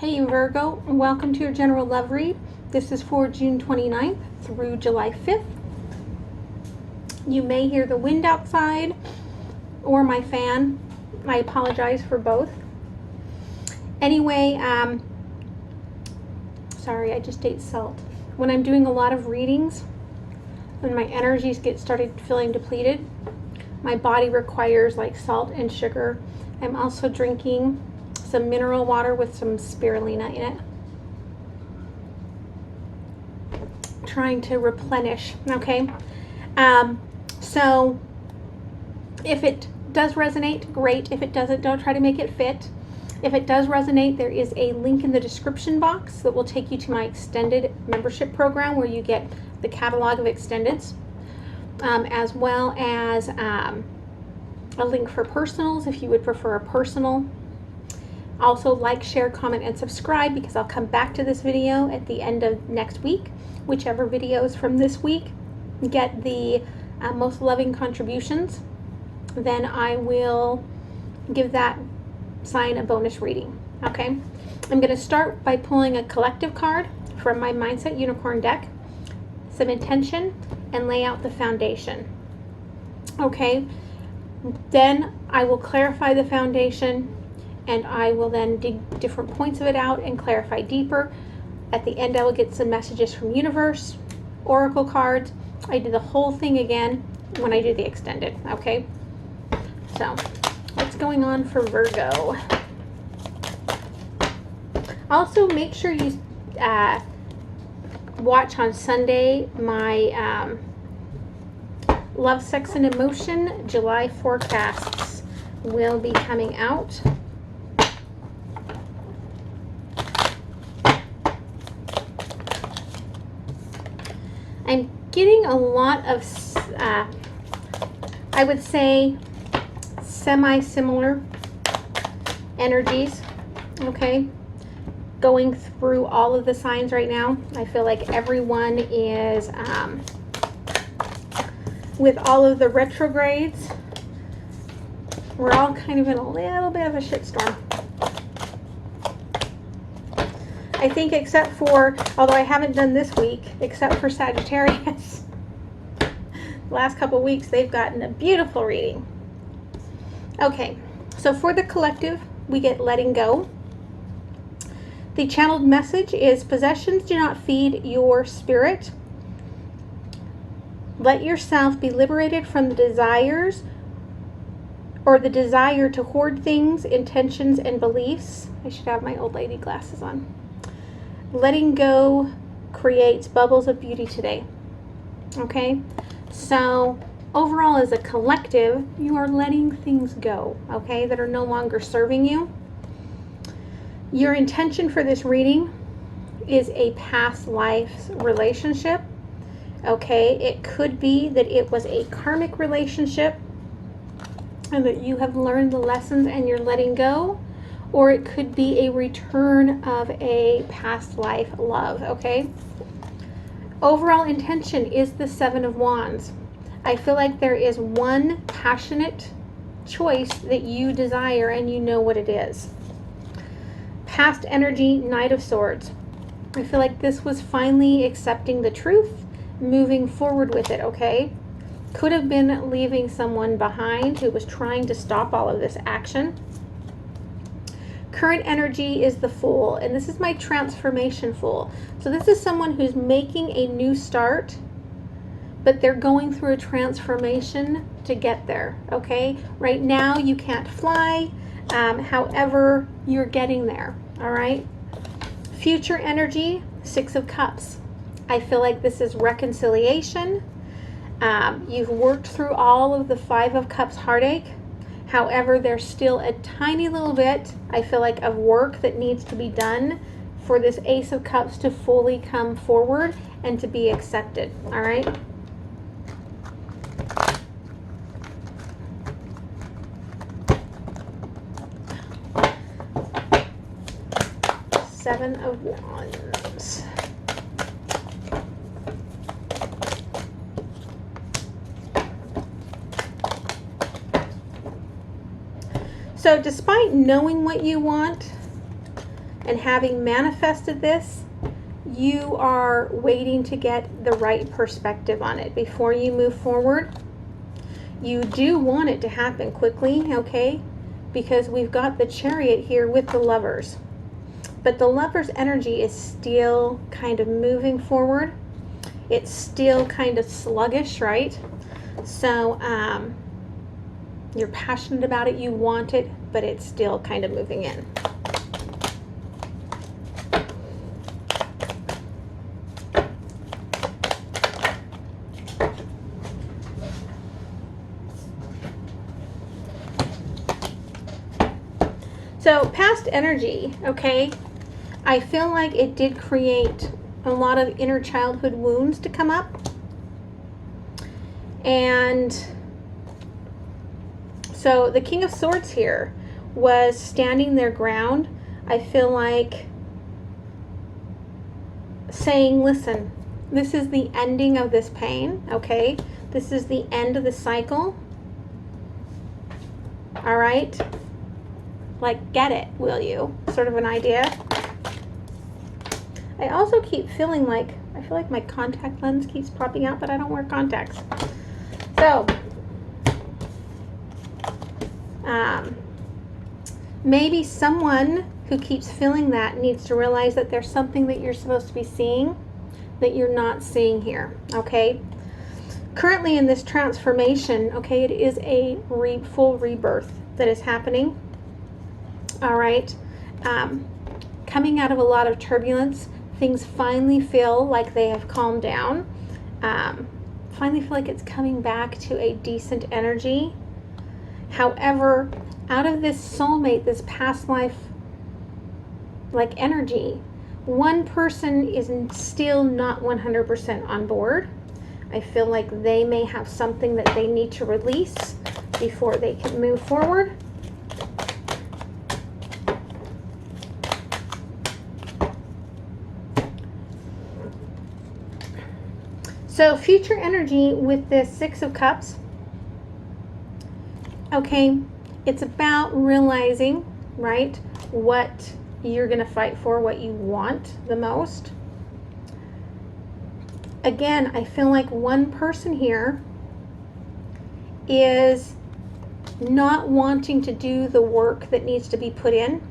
Hey Virgo, welcome to your general love read. This is for June 29th through July 5th. You may hear the wind outside or my fan. I apologize for both. Anyway, sorry, I just ate salt. When I'm doing a lot of readings, when my energies started feeling depleted, my body requires like salt and sugar. I'm also drinking some mineral water with some spirulina in it, trying to replenish. Okay, so if it does resonate, great. If it doesn't, don't try to make it fit. If it does resonate, there is a link in the description box that will take you to my extended membership program where you get the catalog of extendeds, as well as a link for personals if you would prefer a personal. Also, like, share, comment, and subscribe, because I'll come back to this video at the end of next week. Whichever videos from this week get the most loving contributions, then I will give that sign a bonus reading. Okay, I'm going to start by pulling a collective card from my Mindset Unicorn deck, some intention, and lay out the foundation. Okay, then I will clarify the foundation, and I will then dig different points of it out and clarify deeper. At the end, I will get some messages from universe, oracle cards. I do the whole thing again when I do the extended. Okay, so what's going on for Virgo? Also, make sure you watch on Sunday my Love, Sex, and Emotion July forecasts will be coming out. I'm getting a lot of, I would say, semi-similar energies, okay, going through all of the signs right now. I feel like everyone is, with all of the retrogrades, we're all kind of in a little bit of a shitstorm. I think except for, although I haven't done this week, except for Sagittarius, the last couple of weeks they've gotten a beautiful reading. Okay, so for the collective, we get letting go. The channeled message is possessions do not feed your spirit. Let yourself be liberated from the desires or the desire to hoard things, intentions, and beliefs. I should have my old lady glasses on. Letting go creates bubbles of beauty today. Okay, so overall as a collective, you are letting things go, okay, that are no longer serving you. Your intention for this reading is a past life relationship. Okay, it could be that it was a karmic relationship and that you have learned the lessons and you're letting go. Or it could be a return of a past life love, okay? Overall intention is the Seven of Wands. I feel like there is one passionate choice that you desire and you know what it is. Past energy, Knight of Swords. I feel like this was finally accepting the truth, moving forward with it, okay? Could have been leaving someone behind who was trying to stop all of this action. Current energy is the Fool, and this is my transformation Fool. So this is someone who's making a new start, but they're going through a transformation to get there, okay? Right now you can't fly, however, you're getting there, all right? Future energy, Six of Cups. I feel like this is reconciliation. You've worked through all of the Five of Cups heartache. However, there's still a tiny little bit, I feel like, of work that needs to be done for this Ace of Cups to fully come forward and to be accepted, all right? Seven of Wands. So despite knowing what you want, And having manifested this, you are waiting to get the right perspective on it before you move forward. You do want it to happen quickly, okay? Because we've got the Chariot here with the Lovers. But the Lovers' energy is still kind of moving forward. It's still kind of sluggish, right? So you're passionate about it, you want it, but it's still kind of moving in. So past energy, okay, I feel like it did create a lot of inner childhood wounds to come up. And so the King of Swords here was standing their ground. I feel like saying, listen, this is the ending of this pain, okay? This is the end of the cycle. All right? Like, get it, will you? Sort of an idea. I also keep feeling like, I feel like my contact lens keeps popping out, but I don't wear contacts. So, maybe someone who keeps feeling that needs to realize that there's something that you're supposed to be seeing that you're not seeing here, okay? Currently in this transformation, okay, it is a full rebirth that is happening. All right, coming out of a lot of turbulence, things finally feel like they have calmed down. Finally feel like it's coming back to a decent energy. However, out of this soulmate, this past life like energy, one person is still not 100% on board. I feel like they may have something that they need to release before they can move forward. So future energy with this Six of Cups, okay, it's about realizing, right, what you're going to fight for, what you want the most. Again, I feel like one person here is not wanting to do the work that needs to be put in.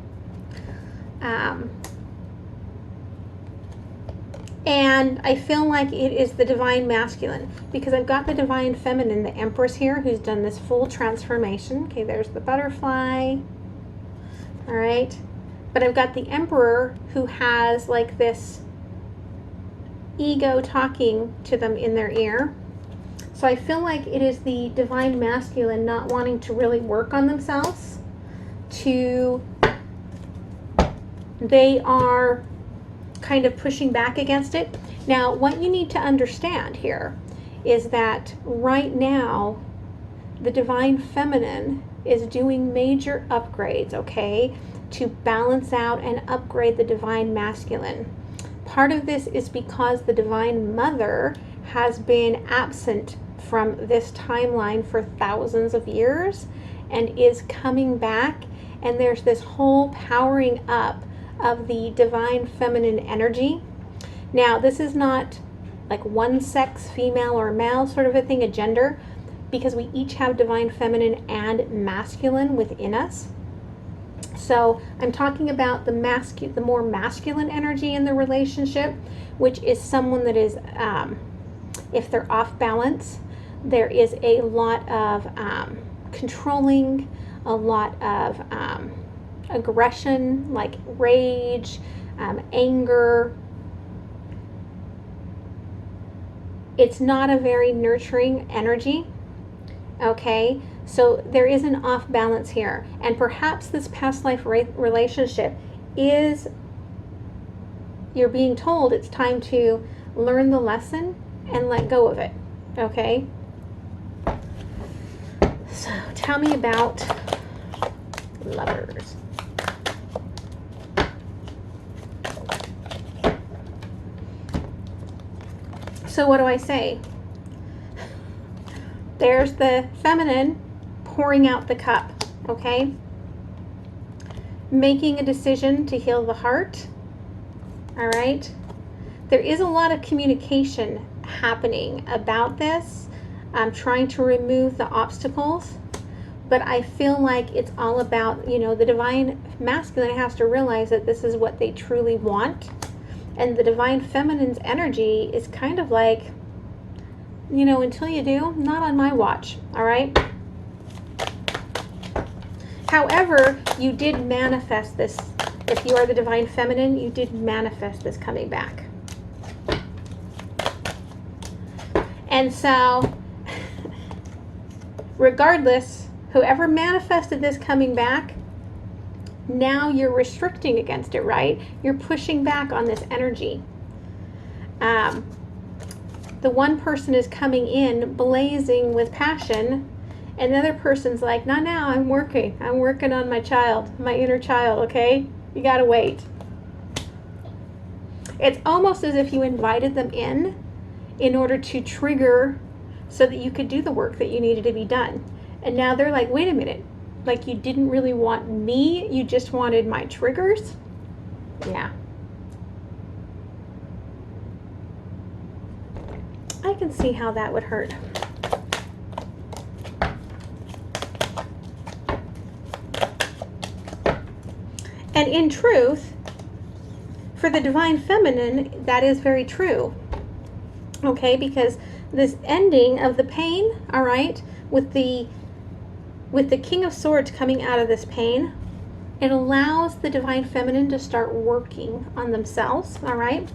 And I feel like it is the divine masculine, because I've got the divine feminine, the Empress here, who's done this full transformation. Okay, there's the butterfly. All right. But I've got the Emperor who has like this ego talking to them in their ear. So I feel like it is the divine masculine not wanting to really work on themselves. They are kind of pushing back against it. Now, what you need to understand here is that right now, the divine feminine is doing major upgrades, okay, to balance out and upgrade the divine masculine. Part of this is because the divine mother has been absent from this timeline for thousands of years and is coming back, and there's this whole powering up of the divine feminine energy. Now, this is not like one sex, female or male sort of a thing, a gender, because we each have divine feminine and masculine within us. So I'm talking about the more masculine energy in the relationship, which is someone that is, if they're off balance, there is a lot of controlling, a lot of aggression, like rage, anger. It's not a very nurturing energy, okay? So there is an off balance here. And perhaps this past life relationship is, you're being told it's time to learn the lesson and let go of it, okay? So tell me about Lovers. So what do I say? There's the feminine pouring out the cup, okay? making a decision to heal the heart. All right. There is a lot of communication happening about this. I'm trying to remove the obstacles, but I feel like it's all about, you know, the divine masculine has to realize that this is what they truly want. And the divine feminine's energy is kind of like, you know, until you do, not on my watch. All right. However, you did manifest this. If you are the divine feminine, you did manifest this coming back. And so, regardless, whoever manifested this coming back, now you're restricting against it, right? You're pushing back on this energy. The one person is coming in blazing with passion, and the other person's like, not now, I'm working on my child, my inner child, okay? You gotta wait. It's almost as if you invited them in order to trigger so that you could do the work that you needed to be done. And now they're like, wait a minute, like you didn't really want me, you just wanted my triggers? Yeah. I can see how that would hurt. And in truth, for the divine feminine, that is very true. Okay, because this ending of the pain, all right, with the King of Swords coming out of this pain, it allows the divine feminine to start working on themselves, all right?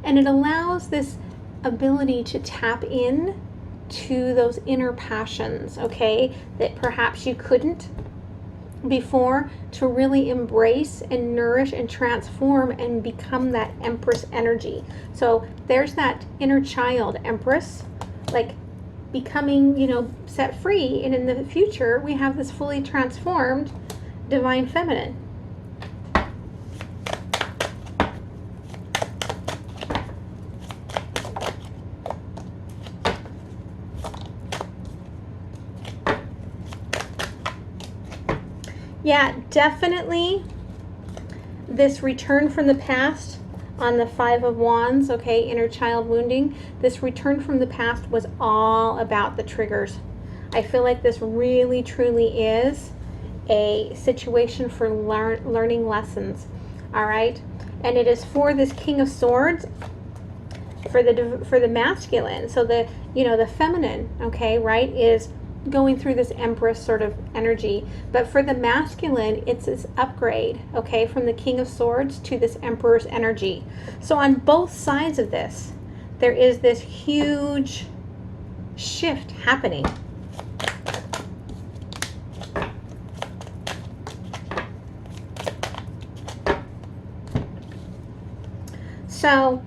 And it allows this ability to tap in to those inner passions, okay, that perhaps you couldn't before, to really embrace and nourish and transform and become that Empress energy. So there's that inner child Empress, like becoming, you know, set free, and in the future we have this fully transformed divine feminine. Yeah, definitely this return from the past on the Five of Wands, okay, inner child wounding. This return from the past was all about the triggers. I feel like this really, truly is a situation for learning lessons, all right? And it is for this King of Swords, for the masculine. So the, you know, the feminine, okay, right, is going through this Empress sort of energy, but for the masculine, it's this upgrade, okay, from the King of Swords to this Emperor's energy. So on both sides of this, there is this huge shift happening. So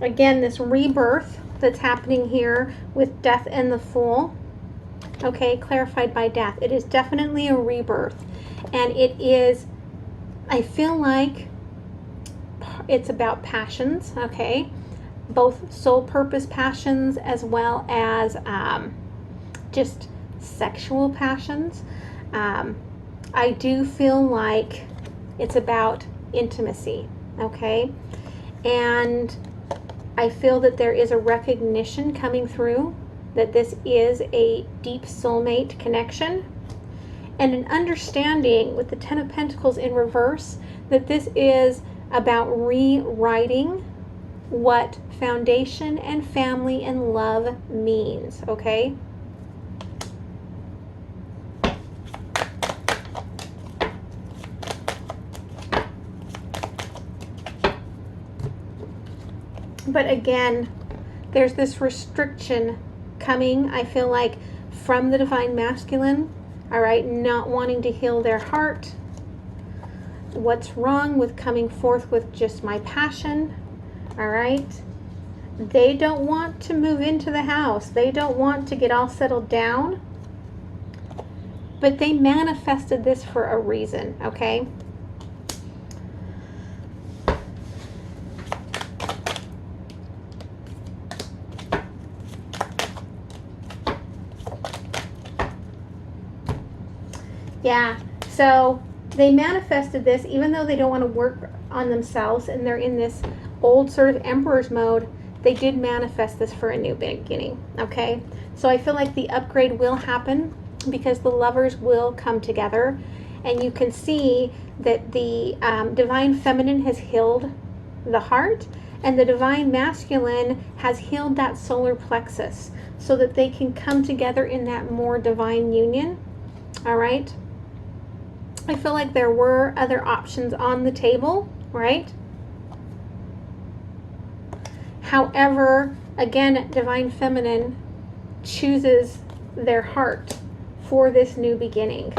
again, this rebirth that's happening here with Death and the Fool, okay, clarified by death. It is definitely a rebirth, and it is, I feel like it's about passions, okay, both soul purpose passions as well as just sexual passions. I do feel like it's about intimacy, okay, and I feel that there is a recognition coming through that this is a deep soulmate connection, and an understanding with the Ten of Pentacles in reverse that this is about rewriting what foundation and family and love means, okay? But again, there's this restriction coming, I feel like, from the divine masculine, all right, not wanting to heal their heart. What's wrong with coming forth with just my passion, all right? They don't want to move into the house. They don't want to get all settled down, but they manifested this for a reason, okay? Yeah, so they manifested this, even though they don't want to work on themselves and they're in this old sort of emperor's mode, they did manifest this for a new beginning, okay? So I feel like the upgrade will happen because the lovers will come together, and you can see that the divine feminine has healed the heart, and the divine masculine has healed that solar plexus so that they can come together in that more divine union, all right? I feel like there were other options on the table, right? However, again, divine feminine chooses their heart for this new beginning.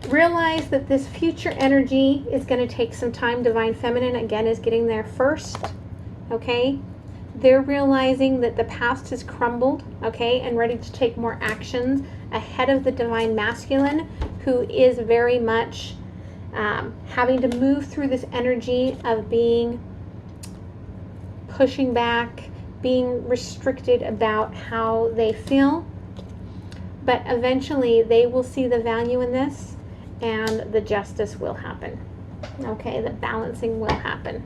Realize that this future energy is going to take some time. Divine feminine, again, is getting there first, okay? They're realizing that the past has crumbled, okay, and ready to take more actions ahead of the divine masculine, who is very much having to move through this energy of being pushing back, being restricted about how they feel. But eventually they will see the value in this, and the justice will happen, okay? The balancing will happen.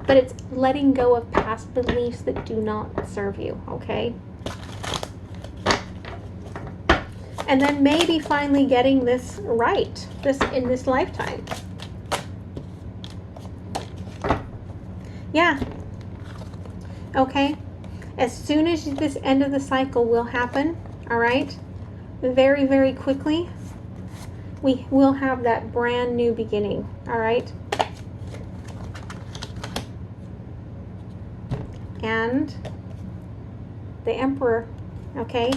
But it's letting go of past beliefs that do not serve you, okay? And then maybe finally getting this right, in this lifetime. Yeah. Okay. As soon as this end of the cycle will happen, all right? Very, very quickly, we will have that brand new beginning, all right? And the Emperor, okay?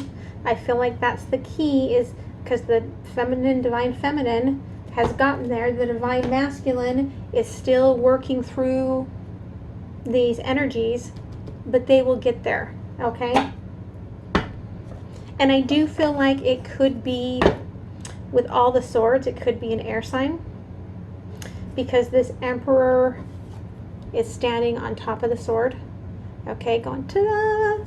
I feel like that's the key, is because the feminine, divine feminine has gotten there. The divine masculine is still working through these energies, but they will get there, okay? And I do feel like it could be, with all the swords, it could be an air sign, because this Emperor is standing on top of the sword, okay, going ta-da,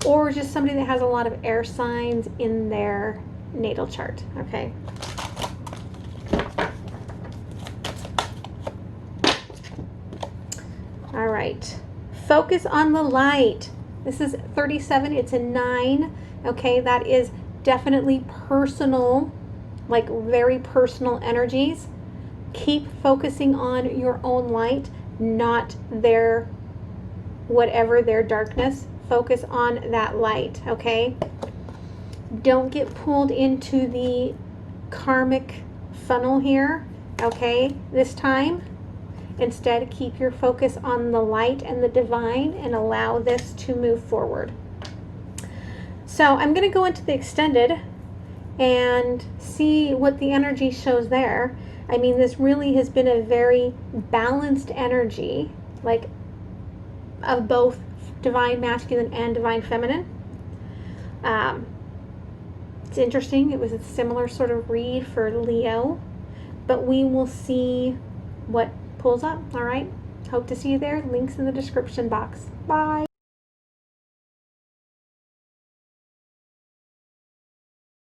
or just somebody that has a lot of air signs in their natal chart, okay. All right, focus on the light. This is 37, it's a 9, okay. That is definitely personal, like very personal energies. Keep focusing on your own light, not their, whatever their darkness. Focus on that light, okay? Don't get pulled into the karmic funnel here, okay, this time. Instead, keep your focus on the light and the divine and allow this to move forward. So I'm going to go into the extended and see what the energy shows there. I mean, this really has been a very balanced energy, like of both divine masculine and divine feminine. It's interesting. It was a similar sort of read for Leo, but we will see what pulls up. All right. Hope to see you there. Links in the description box. Bye.